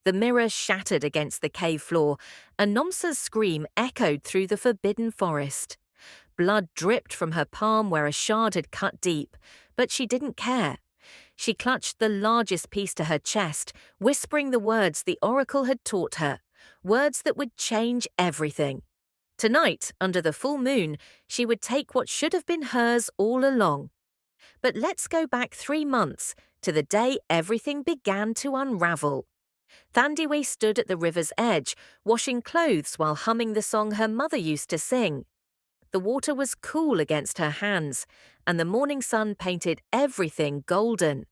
The mirror shattered against the cave floor, and Nomsa's scream echoed through the forbidden forest. Blood dripped from her palm where a shard had cut deep, but she didn't care. She clutched the largest piece to her chest, whispering the words the oracle had taught her, words that would change everything. Tonight, under the full moon, she would take what should have been hers all along. But let's go back 3 months, to the day everything began to unravel. Thandiwe stood at the river's edge, washing clothes while humming the song her mother used to sing. The water was cool against her hands, and the morning sun painted everything golden.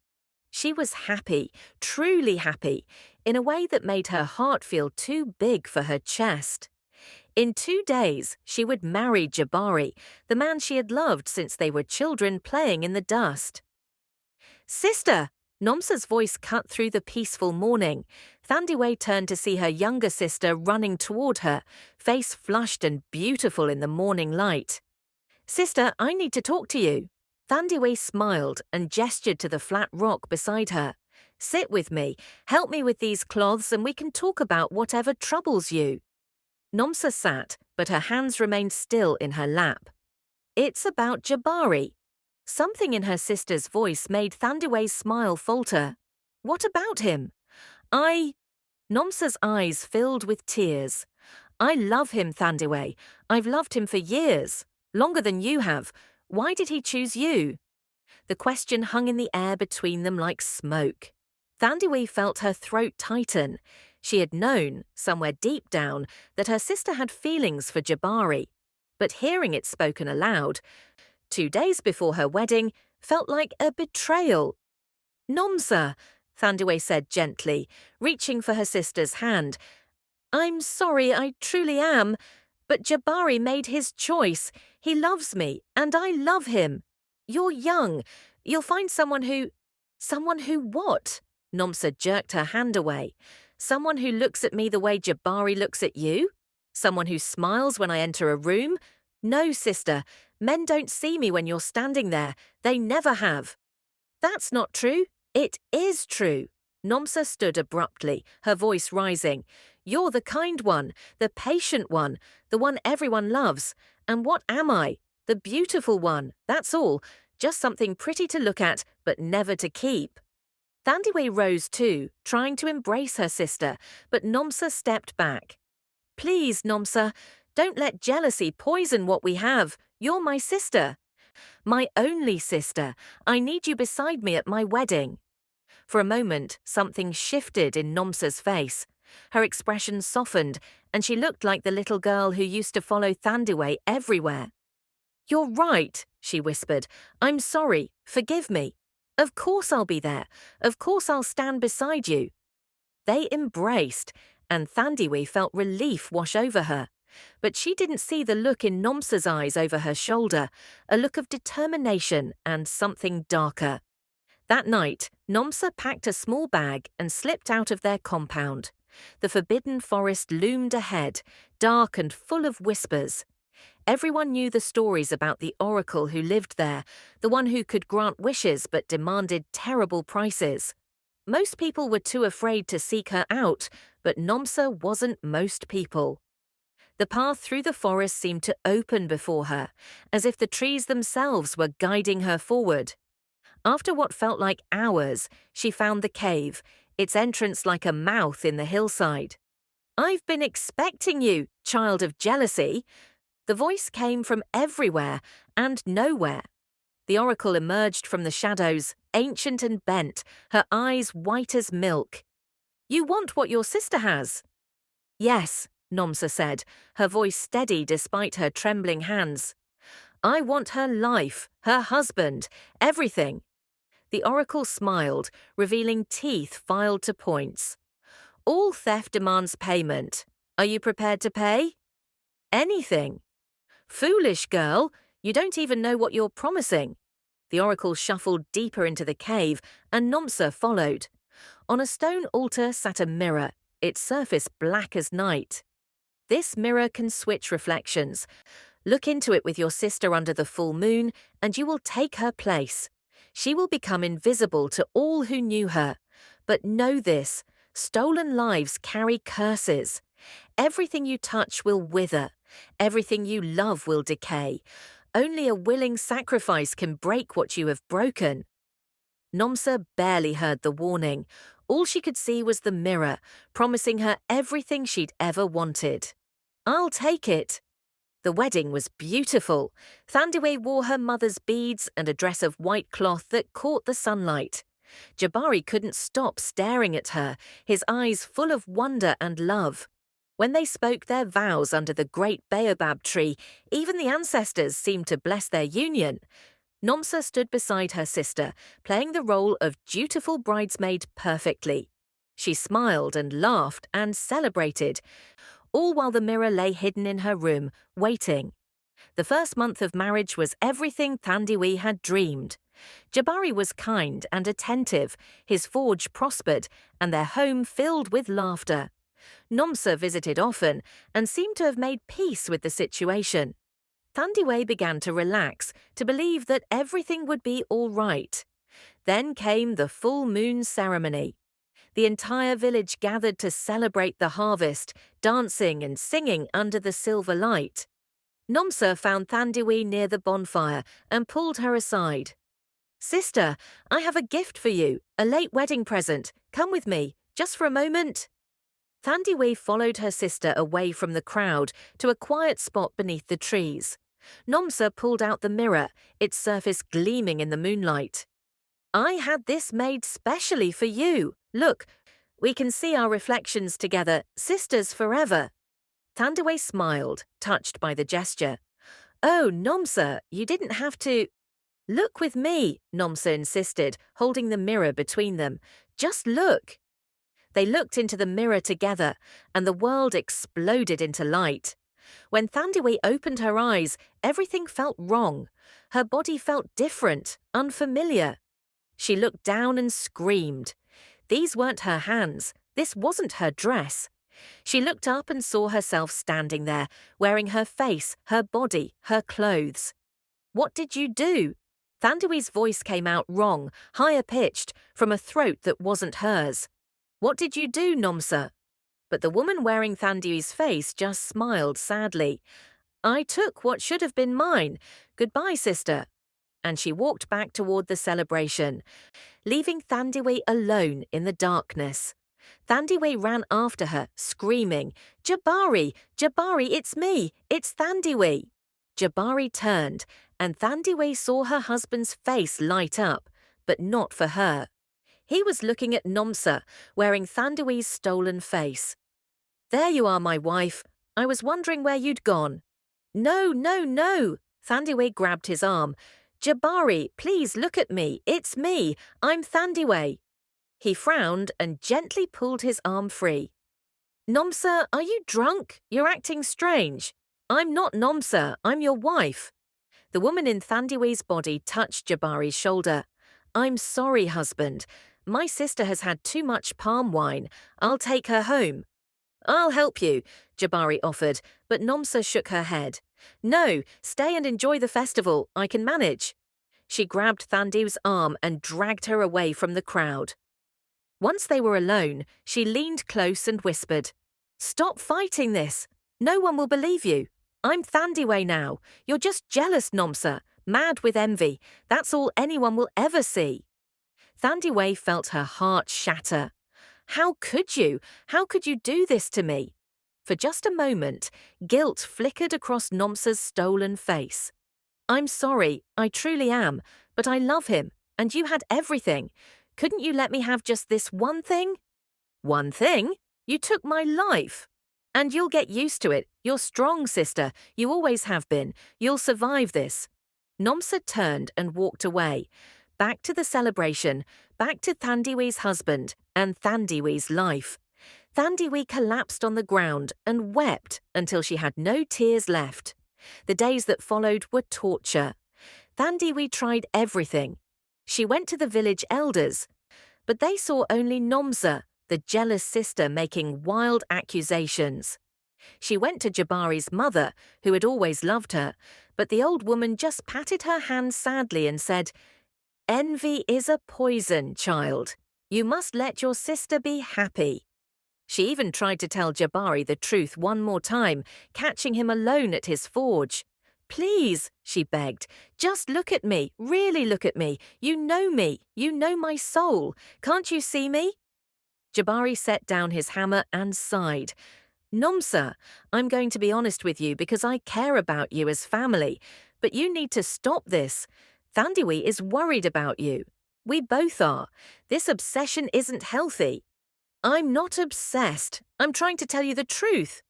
She was happy, truly happy, in a way that made her heart feel too big for her chest. In 2 days, she would marry Jabari, the man she had loved since they were children playing in the dust. "Sister!" Nomsa's voice cut through the peaceful morning. Thandiwe turned to see her younger sister running toward her, face flushed and beautiful in the morning light. "Sister, I need to talk to you." Thandiwe smiled and gestured to the flat rock beside her. "Sit with me, help me with these cloths, and we can talk about whatever troubles you." Nomsa sat, but her hands remained still in her lap. "It's about Jabari." Something in her sister's voice made Thandiwe's smile falter. "What about him?" Nomsa's eyes filled with tears. "I love him, Thandiwe. I've loved him for years, longer than you have. Why did he choose you?" The question hung in the air between them like smoke. Thandiwe felt her throat tighten. She had known, somewhere deep down, that her sister had feelings for Jabari. But hearing it spoken aloud, 2 days before her wedding, felt like a betrayal. "Nomsa," Thandiwe said gently, reaching for her sister's hand. "I'm sorry, I truly am. But Jabari made his choice. He loves me, and I love him. You're young. You'll find someone who—" "Someone who what?" Nomsa jerked her hand away. "Someone who looks at me the way Jabari looks at you? Someone who smiles when I enter a room? No, sister. Men don't see me when you're standing there. They never have." "That's not true." "It is true." Nomsa stood abruptly, her voice rising. "You're the kind one, the patient one, the one everyone loves. And what am I? The beautiful one, that's all. Just something pretty to look at, but never to keep." Thandiwe rose too, trying to embrace her sister, but Nomsa stepped back. "Please, Nomsa, don't let jealousy poison what we have. You're my sister. My only sister. I need you beside me at my wedding." For a moment, something shifted in Nomsa's face. Her expression softened, and she looked like the little girl who used to follow Thandiwe everywhere. "You're right," she whispered. "I'm sorry. Forgive me. Of course I'll be there. Of course I'll stand beside you." They embraced, and Thandiwe felt relief wash over her. But she didn't see the look in Nomsa's eyes over her shoulder, a look of determination and something darker. That night, Nomsa packed a small bag and slipped out of their compound. The forbidden forest loomed ahead, dark and full of whispers. Everyone knew the stories about the oracle who lived there, the one who could grant wishes but demanded terrible prices. Most people were too afraid to seek her out, but Nomsa wasn't most people. The path through the forest seemed to open before her, as if the trees themselves were guiding her forward. After what felt like hours, she found the cave, its entrance like a mouth in the hillside. "I've been expecting you, child of jealousy." The voice came from everywhere and nowhere. The oracle emerged from the shadows, ancient and bent, her eyes white as milk. "You want what your sister has?" "Yes," Nomsa said, her voice steady despite her trembling hands. "I want her life, her husband, everything." The oracle smiled, revealing teeth filed to points. "All theft demands payment. Are you prepared to pay?" "Anything." "Foolish girl, you don't even know what you're promising." The oracle shuffled deeper into the cave, and Nomsa followed. On a stone altar sat a mirror, its surface black as night. "This mirror can switch reflections. Look into it with your sister under the full moon, and you will take her place. She will become invisible to all who knew her. But know this, Stolen lives carry curses. Everything you touch will wither. Everything you love will decay. Only a willing sacrifice can break what you have broken. Nomsa barely heard the warning. All she could see was the mirror, promising her everything she'd ever wanted. "I'll take it." The wedding was beautiful. Thandiwe wore her mother's beads and a dress of white cloth that caught the sunlight. Jabari couldn't stop staring at her, his eyes full of wonder and love. When they spoke their vows under the great baobab tree, even the ancestors seemed to bless their union. Nomsa stood beside her sister, playing the role of dutiful bridesmaid perfectly. She smiled and laughed and celebrated, all while the mirror lay hidden in her room, waiting. The first month of marriage was everything Thandiwe had dreamed. Jabari was kind and attentive, his forge prospered, and their home filled with laughter. Nomsa visited often and seemed to have made peace with the situation. Thandiwe began to relax, to believe that everything would be all right. Then came the full moon ceremony. The entire village gathered to celebrate the harvest, dancing and singing under the silver light. Nomsa found Thandiwe near the bonfire and pulled her aside. "Sister, I have a gift for you, a late wedding present. Come with me, just for a moment." Thandiwe followed her sister away from the crowd to a quiet spot beneath the trees. Nomsa pulled out the mirror, its surface gleaming in the moonlight. "I had this made specially for you. Look, we can see our reflections together, sisters forever." Thandiwe smiled, touched by the gesture. "Oh, Nomsa, you didn't have to—" "Look with me," Nomsa insisted, holding the mirror between them. "Just look." They looked into the mirror together, and the world exploded into light. When Thandiwe opened her eyes, everything felt wrong. Her body felt different, unfamiliar. She looked down and screamed. These weren't her hands. This wasn't her dress. She looked up and saw herself standing there, wearing her face, her body, her clothes. "What did you do?" Thandiwe's voice came out wrong, higher-pitched, from a throat that wasn't hers. "What did you do, Nomsa?" But the woman wearing Thandiwe's face just smiled sadly. "I took what should have been mine. Goodbye, sister." And she walked back toward the celebration, leaving Thandiwe alone in the darkness. Thandiwe ran after her, screaming, "Jabari! Jabari, it's me! It's Thandiwe!" Jabari turned, and Thandiwe saw her husband's face light up, but not for her. He was looking at Nomsa, wearing Thandiwe's stolen face. "There you are, my wife. I was wondering where you'd gone." "No, no, no!" Thandiwe grabbed his arm. "Jabari, please look at me. It's me. I'm Thandiwe." He frowned and gently pulled his arm free. "Nomsa, are you drunk? You're acting strange." "I'm not Nomsa. I'm your wife." The woman in Thandiwe's body touched Jabari's shoulder. "I'm sorry, husband. My sister has had too much palm wine. I'll take her home." "I'll help you," Jabari offered, but Nomsa shook her head. "No, stay and enjoy the festival. I can manage." She grabbed Thandiwe's arm and dragged her away from the crowd. Once they were alone, she leaned close and whispered, "Stop fighting this. No one will believe you. I'm Thandiwe now. You're just jealous, Nomsa, mad with envy. That's all anyone will ever see." Thandiwe felt her heart shatter. "How could you? How could you do this to me?" For just a moment, guilt flickered across Nomsa's stolen face. "I'm sorry, I truly am, but I love him, and you had everything. Couldn't you let me have just this one thing?" "One thing? You took my life." "And you'll get used to it. You're strong, sister. You always have been. You'll survive this." Nomsa turned and walked away. Back to the celebration, back to Thandiwe's husband and Thandiwe's life. Thandiwe collapsed on the ground and wept until she had no tears left. The days that followed were torture. Thandiwe tried everything. She went to the village elders, but they saw only Nomsa, the jealous sister, making wild accusations. She went to Jabari's mother, who had always loved her, but the old woman just patted her hand sadly and said, "Envy is a poison, child. You must let your sister be happy. She even tried to tell Jabari the truth one more time, catching him alone at his forge. Please, she begged, just look at me, really look at me. You know my soul. Can't you see me? Jabari set down his hammer and sighed. Nomsa, I'm going to be honest with you because I care about you as family, but you need to stop this. Thandiwe is worried about you. We both are. This obsession isn't healthy. I'm not obsessed. I'm trying to tell you the truth.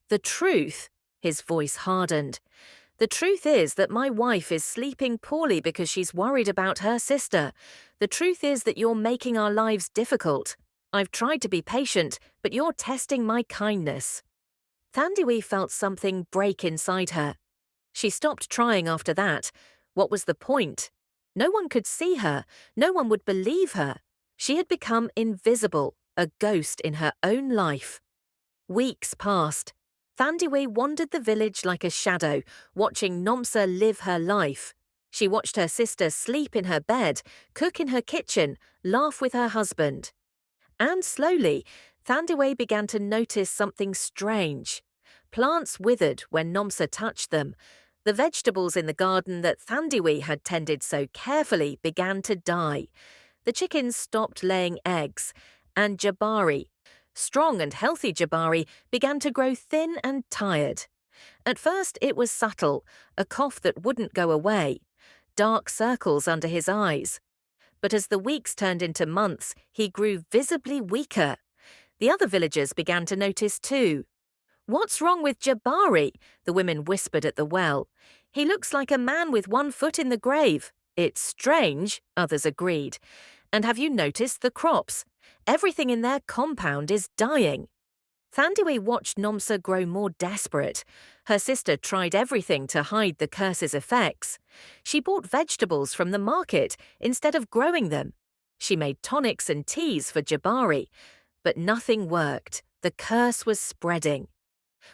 The truth? His voice hardened. The truth is that my wife is sleeping poorly because she's worried about her sister. The truth is that you're making our lives difficult. I've tried to be patient, but you're testing my kindness. Thandiwe felt something break inside her. She stopped trying after that. What was the point? No one could see her. No one would believe her. She had become invisible, a ghost in her own life. Weeks passed. Thandiwe wandered the village like a shadow, watching Nomsa live her life. She watched her sister sleep in her bed, cook in her kitchen, laugh with her husband. And slowly, Thandiwe began to notice something strange. Plants withered when Nomsa touched them. The vegetables in the garden that Thandiwe had tended so carefully began to die. The chickens stopped laying eggs, and Jabari, strong and healthy Jabari, began to grow thin and tired. At first it was subtle, a cough that wouldn't go away, dark circles under his eyes. But as the weeks turned into months, he grew visibly weaker. The other villagers began to notice too. What's wrong with Jabari? The women whispered at the well. He looks like a man with one foot in the grave. It's strange, others agreed. And have you noticed the crops? Everything in their compound is dying. Thandiwe watched Nomsa grow more desperate. Her sister tried everything to hide the curse's effects. She bought vegetables from the market instead of growing them. She made tonics and teas for Jabari. But nothing worked. The curse was spreading.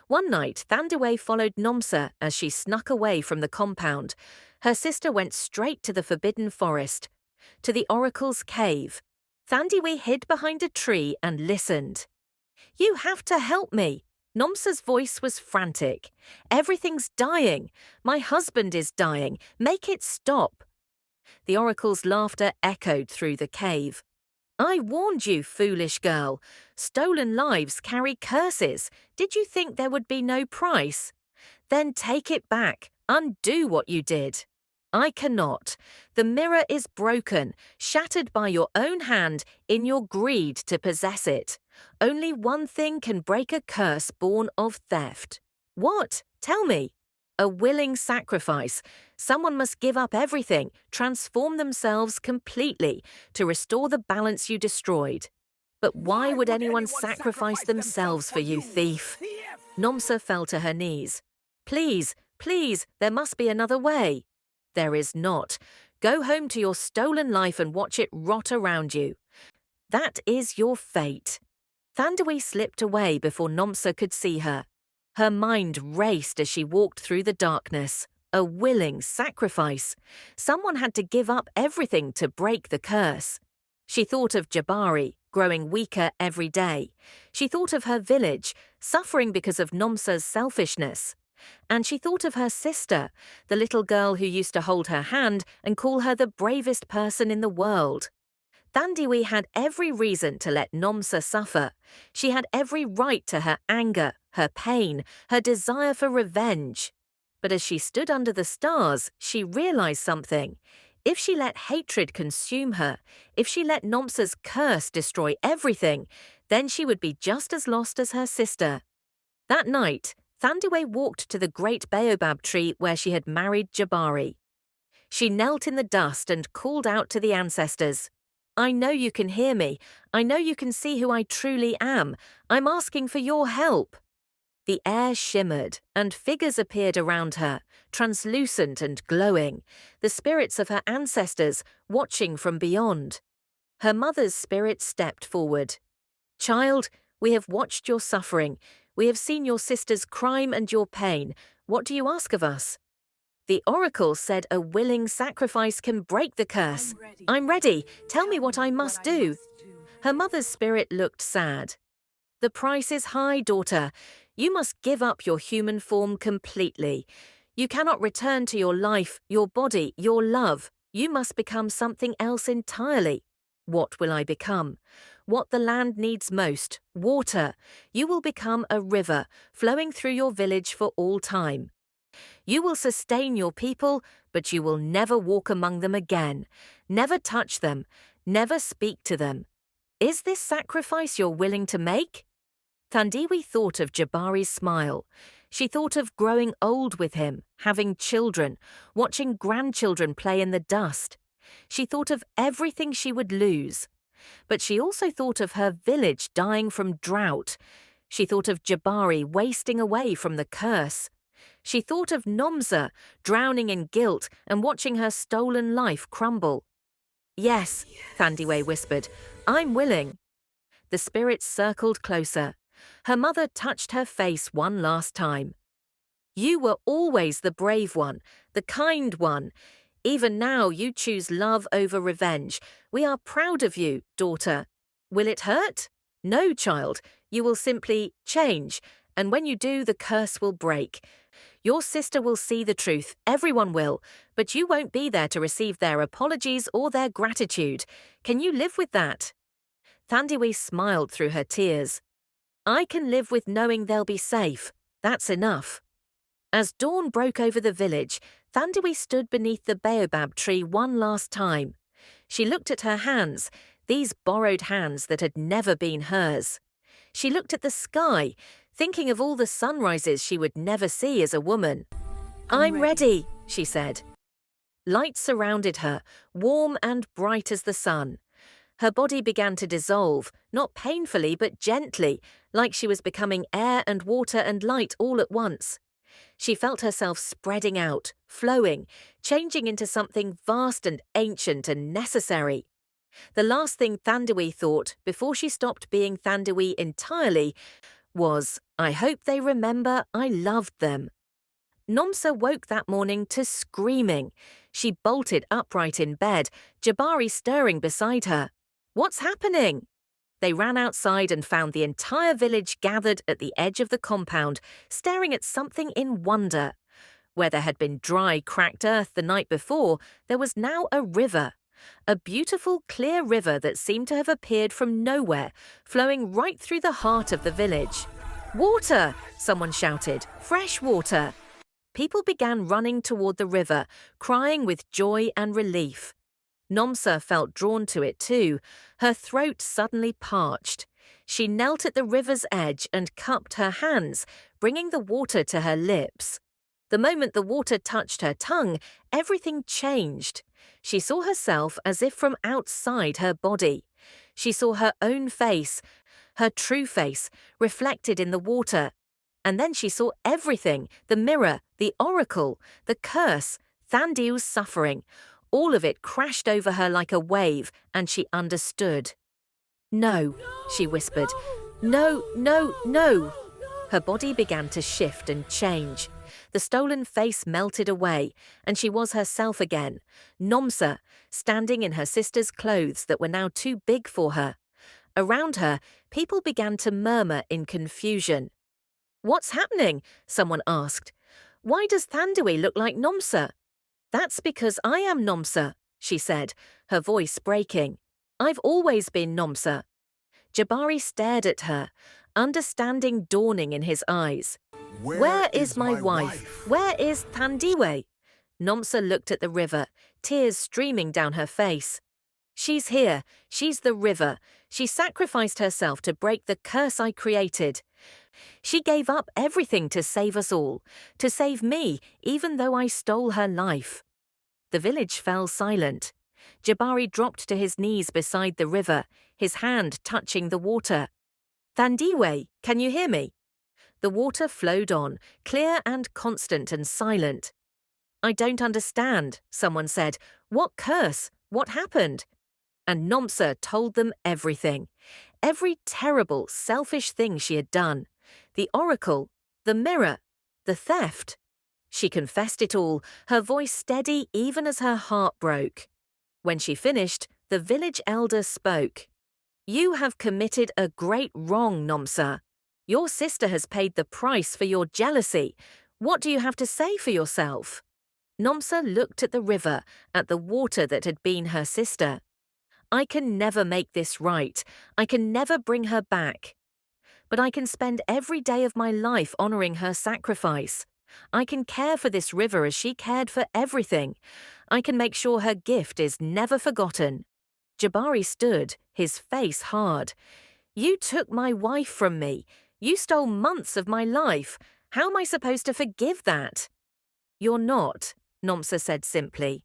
One night, Thandiwe followed Nomsa as she snuck away from the compound. Her sister went straight to the forbidden forest, to the oracle's cave. Thandiwe hid behind a tree and listened. You have to help me. Nomsa's voice was frantic. Everything's dying. My husband is dying. Make it stop. The oracle's laughter echoed through the cave. I warned you, foolish girl. Stolen lives carry curses. Did you think there would be no price? Then take it back. Undo what you did. I cannot. The mirror is broken, shattered by your own hand in your greed to possess it. Only one thing can break a curse born of theft. What? Tell me. A willing sacrifice. Someone must give up everything, transform themselves completely to restore the balance you destroyed. But why would anyone sacrifice themselves for you, thief? Nomsa fell to her knees. Please, please, there must be another way. There is not. Go home to your stolen life and watch it rot around you. That is your fate. Thandiwe slipped away before Nomsa could see her. Her mind raced as she walked through the darkness. A willing sacrifice. Someone had to give up everything to break the curse. She thought of Jabari, growing weaker every day. She thought of her village, suffering because of Nomsa's selfishness. And she thought of her sister, the little girl who used to hold her hand and call her the bravest person in the world. Thandiwe had every reason to let Nomsa suffer. She had every right to her anger, her pain, her desire for revenge. But as she stood under the stars, she realized something. If she let hatred consume her, if she let Nomsa's curse destroy everything, then she would be just as lost as her sister. That night, Thandiwe walked to the great baobab tree where she had married Jabari. She knelt in the dust and called out to the ancestors. I know you can hear me. I know you can see who I truly am. I'm asking for your help. The air shimmered, and figures appeared around her, translucent and glowing, the spirits of her ancestors watching from beyond. Her mother's spirit stepped forward. Child, we have watched your suffering. We have seen your sister's crime and your pain. What do you ask of us? The oracle said a willing sacrifice can break the curse. I'm ready. Tell me what I must do. Her mother's spirit looked sad. "The price is high, daughter. You must give up your human form completely. You cannot return to your life, your body, your love. You must become something else entirely." "What will I become?" "What the land needs most, water. You will become a river, flowing through your village for all time. You will sustain your people, but you will never walk among them again, never touch them, never speak to them. Is this sacrifice you're willing to make?" Thandiwe thought of Jabari's smile. She thought of growing old with him, having children, watching grandchildren play in the dust. She thought of everything she would lose. But she also thought of her village dying from drought. She thought of Jabari wasting away from the curse. She thought of Nomsa drowning in guilt and watching her stolen life crumble. "Yes," Thandiwe whispered, "I'm willing." The spirits circled closer. Her mother touched her face one last time. "You were always the brave one, the kind one. Even now you choose love over revenge. We are proud of you, daughter. Will it hurt? No, child. You will simply change, and when you do, the curse will break. Your sister will see the truth, everyone will, but you won't be there to receive their apologies or their gratitude. Can you live with that?" Thandiwe smiled through her tears. "I can live with knowing they'll be safe. That's enough." As dawn broke over the village, Thandiwe stood beneath the baobab tree one last time. She looked at her hands, these borrowed hands that had never been hers. She looked at the sky, thinking of all the sunrises she would never see as a woman. "I'm ready," she said. Light surrounded her, warm and bright as the sun. Her body began to dissolve, not painfully but gently, like she was becoming air and water and light all at once. She felt herself spreading out, flowing, changing into something vast and ancient and necessary. The last thing Thandiwe thought before she stopped being Thandiwe entirely was, "I hope they remember I loved them." Nomsa woke that morning to screaming. She bolted upright in bed, Jabari stirring beside her. "What's happening?" They ran outside and found the entire village gathered at the edge of the compound, staring at something in wonder. Where there had been dry, cracked earth the night before, there was now a river. A beautiful, clear river that seemed to have appeared from nowhere, flowing right through the heart of the village. "Water!" someone shouted. "Fresh water!" People began running toward the river, crying with joy and relief. Nomsa felt drawn to it too. Her throat suddenly parched. She knelt at the river's edge and cupped her hands, bringing the water to her lips. The moment the water touched her tongue, everything changed. She saw herself as if from outside her body. She saw her own face, her true face, reflected in the water. And then she saw everything, the mirror, the oracle, the curse, Thandiwe's suffering. All of it crashed over her like a wave, and she understood. "No," she whispered. "No, no, no." Her body began to shift and change. The stolen face melted away, and she was herself again, Nomsa, standing in her sister's clothes that were now too big for her. Around her, people began to murmur in confusion. "What's happening?" someone asked. "Why does Thandiwe look like Nomsa?" "That's because I am Nomsa," she said, her voice breaking. "I've always been Nomsa." Jabari stared at her, understanding dawning in his eyes. Where is my wife? Where is Thandiwe?" Nomsa looked at the river, tears streaming down her face. "She's here. She's the river. She sacrificed herself to break the curse I created. She gave up everything to save us all, to save me, even though I stole her life." The village fell silent. Jabari dropped to his knees beside the river, his hand touching the water. "Thandiwe, can you hear me?" The water flowed on, clear and constant and silent. "I don't understand," someone said. "What curse? What happened?" And Nomsa told them everything. Every terrible, selfish thing she had done. The oracle, the mirror, the theft. She confessed it all, her voice steady even as her heart broke. When she finished, the village elder spoke. You have committed a great wrong, Nomsa. Your sister has paid the price for your jealousy. What do you have to say for yourself? Nomsa looked at the river, at the water that had been her sister. I can never make this right. I can never bring her back. But I can spend every day of my life honoring her sacrifice. I can care for this river as she cared for everything. I can make sure her gift is never forgotten. Jabari stood, his face hard. You took my wife from me. You stole months of my life. How am I supposed to forgive that? You're not, Nomsa said simply.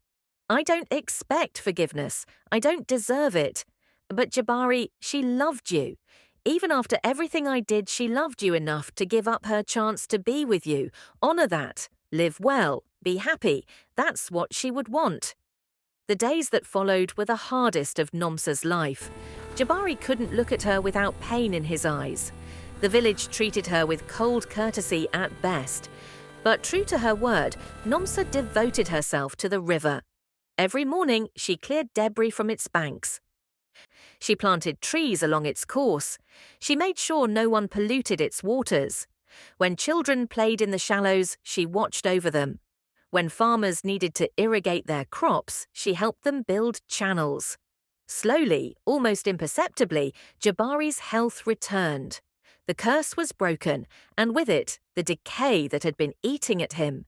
I don't expect forgiveness. I don't deserve it. But Jabari, she loved you. Even after everything I did, she loved you enough to give up her chance to be with you. Honor that. Live well. Be happy. That's what she would want. The days that followed were the hardest of Nomsa's life. Jabari couldn't look at her without pain in his eyes. The village treated her with cold courtesy at best. But true to her word, Nomsa devoted herself to the river. Every morning, she cleared debris from its banks. She planted trees along its course. She made sure no one polluted its waters. When children played in the shallows, she watched over them. When farmers needed to irrigate their crops, she helped them build channels. Slowly, almost imperceptibly, Jabari's health returned. The curse was broken, and with it, the decay that had been eating at him.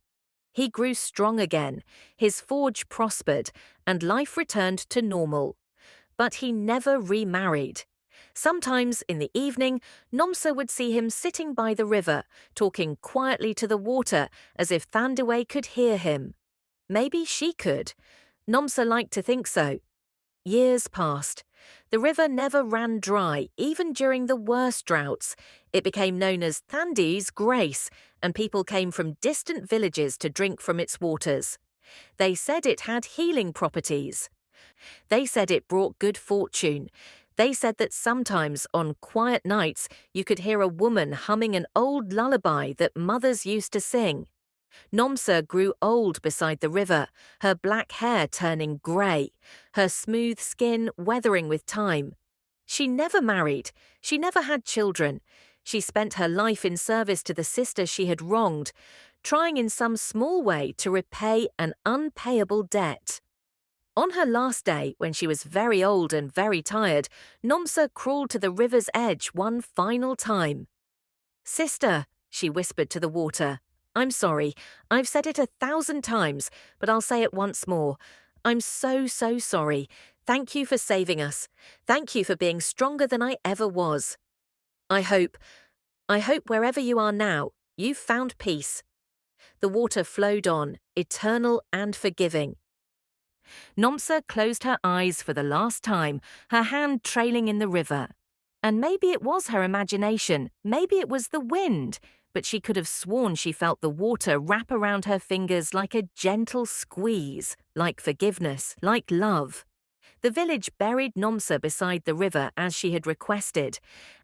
He grew strong again, his forge prospered, and life returned to normal. But he never remarried. Sometimes, in the evening, Nomsa would see him sitting by the river, talking quietly to the water as if Thandiwe could hear him. Maybe she could. Nomsa liked to think so. Years passed. The river never ran dry, even during the worst droughts. It became known as Thandiwe's Grace, and people came from distant villages to drink from its waters. They said it had healing properties. They said it brought good fortune. They said that sometimes, on quiet nights, you could hear a woman humming an old lullaby that mothers used to sing. Nomsa grew old beside the river, her black hair turning grey, her smooth skin weathering with time. She never married. She never had children. She spent her life in service to the sister she had wronged, trying in some small way to repay an unpayable debt. On her last day, when she was very old and very tired, Nomsa crawled to the river's edge one final time. "Sister," she whispered to the water, "I'm sorry. I've said it 1,000 times, but I'll say it once more. I'm so sorry. Thank you for saving us. Thank you for being stronger than I ever was. I hope wherever you are now, you've found peace." The water flowed on, eternal and forgiving. Nomsa closed her eyes for the last time, her hand trailing in the river. And maybe it was her imagination, maybe it was the wind, but she could have sworn she felt the water wrap around her fingers like a gentle squeeze, like forgiveness, like love. The village buried Nomsa beside the river as she had requested,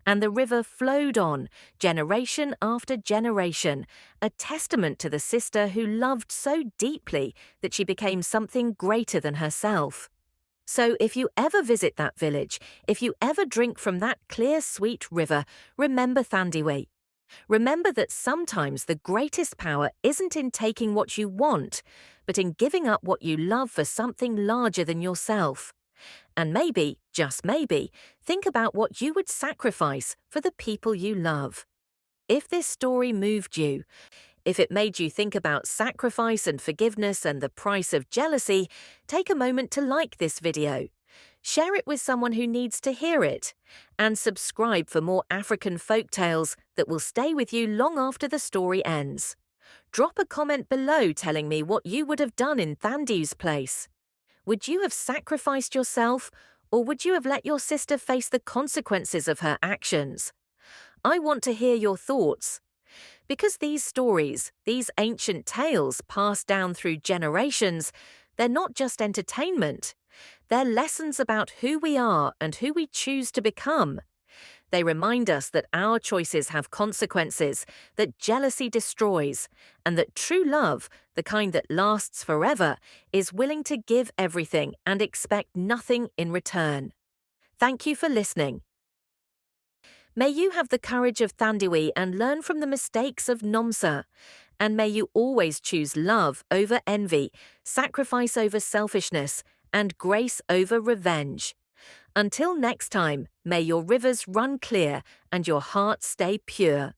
and the river flowed on, generation after generation, a testament to the sister who loved so deeply that she became something greater than herself. So if you ever visit that village, if you ever drink from that clear, sweet river, remember Thandiwe. Remember that sometimes the greatest power isn't in taking what you want, but in giving up what you love for something larger than yourself. And maybe, just maybe, think about what you would sacrifice for the people you love. If this story moved you, if it made you think about sacrifice and forgiveness and the price of jealousy, take a moment to like this video. Share it with someone who needs to hear it. And subscribe for more African folktales that will stay with you long after the story ends. Drop a comment below telling me what you would have done in Thandiwe's place. Would you have sacrificed yourself, or would you have let your sister face the consequences of her actions? I want to hear your thoughts. Because these stories, these ancient tales passed down through generations, they're not just entertainment. They're lessons about who we are and who we choose to become. They remind us that our choices have consequences, that jealousy destroys, and that true love, the kind that lasts forever, is willing to give everything and expect nothing in return. Thank you for listening. May you have the courage of Thandiwe and learn from the mistakes of Nomsa. And may you always choose love over envy, sacrifice over selfishness, and grace over revenge. Until next time, may your rivers run clear and your heart stay pure.